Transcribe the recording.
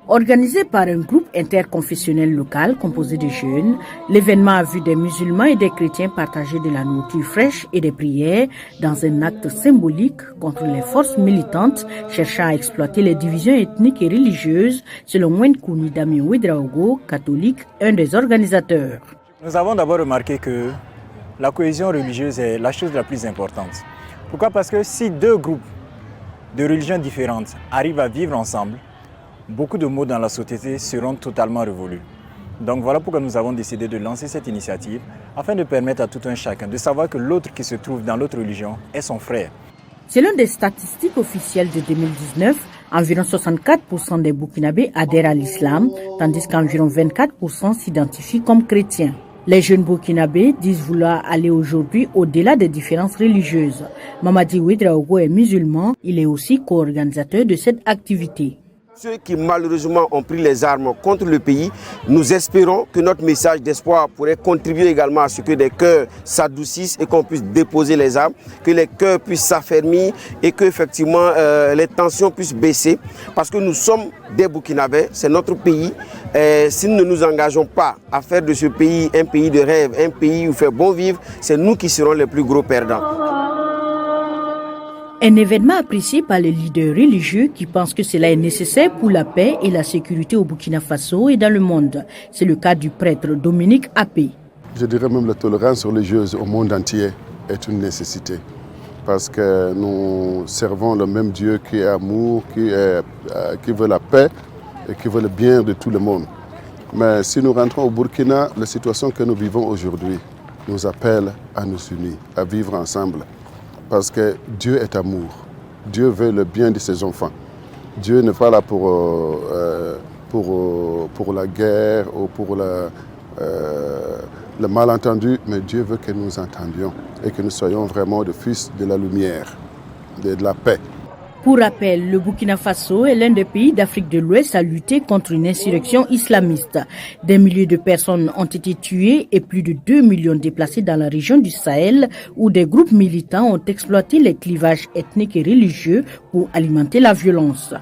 Organisé par un groupe interconfessionnel local composé de jeunes, l'événement a vu des musulmans et des chrétiens partager de la nourriture fraîche et des prières dans un acte symbolique contre les forces militantes cherchant à exploiter les divisions ethniques et religieuses, selon Wenkouni Dami Ouedraogo, catholique, un des organisateurs. Nous avons d'abord remarqué que la cohésion religieuse est la chose la plus importante. Pourquoi? Parce que si deux groupes de religions différentes arrivent à vivre ensemble, beaucoup de maux dans la société seront totalement révolus. Donc voilà pourquoi nous avons décidé de lancer cette initiative afin de permettre à tout un chacun de savoir que l'autre qui se trouve dans l'autre religion est son frère. Selon des statistiques officielles de 2019, environ 64% des Burkinabés adhèrent à l'islam, tandis qu'environ 24% s'identifient comme chrétiens. Les jeunes Burkinabés disent vouloir aller aujourd'hui au-delà des différences religieuses. Mamadi Ouedraogo est musulman, il est aussi co-organisateur de cette activité. Ceux qui malheureusement ont pris les armes contre le pays, nous espérons que notre message d'espoir pourrait contribuer également à ce que les cœurs s'adoucissent et qu'on puisse déposer les armes, que les cœurs puissent s'affermir et que effectivement les tensions puissent baisser. Parce que nous sommes des Burkinabés, c'est notre pays. Si nous ne nous engageons pas à faire de ce pays un pays de rêve, un pays où il fait bon vivre, c'est nous qui serons les plus gros perdants. Un événement apprécié par les leaders religieux qui pensent que cela est nécessaire pour la paix et la sécurité au Burkina Faso et dans le monde. C'est le cas du prêtre Dominique Appé. Je dirais même la tolérance religieuse au monde entier est une nécessité. Parce que nous servons le même Dieu qui est amour, qui veut la paix et qui veut le bien de tout le monde. Mais si nous rentrons au Burkina, la situation que nous vivons aujourd'hui nous appelle à nous unir, à vivre ensemble. Parce que Dieu est amour. Dieu veut le bien de ses enfants. Dieu n'est pas là pour la guerre ou pour le malentendu, mais Dieu veut que nous entendions et que nous soyons vraiment des fils de la lumière, de la paix. Pour rappel, le Burkina Faso est l'un des pays d'Afrique de l'Ouest à lutter contre une insurrection islamiste. Des milliers de personnes ont été tuées et plus de 2 millions déplacés dans la région du Sahel où des groupes militants ont exploité les clivages ethniques et religieux pour alimenter la violence.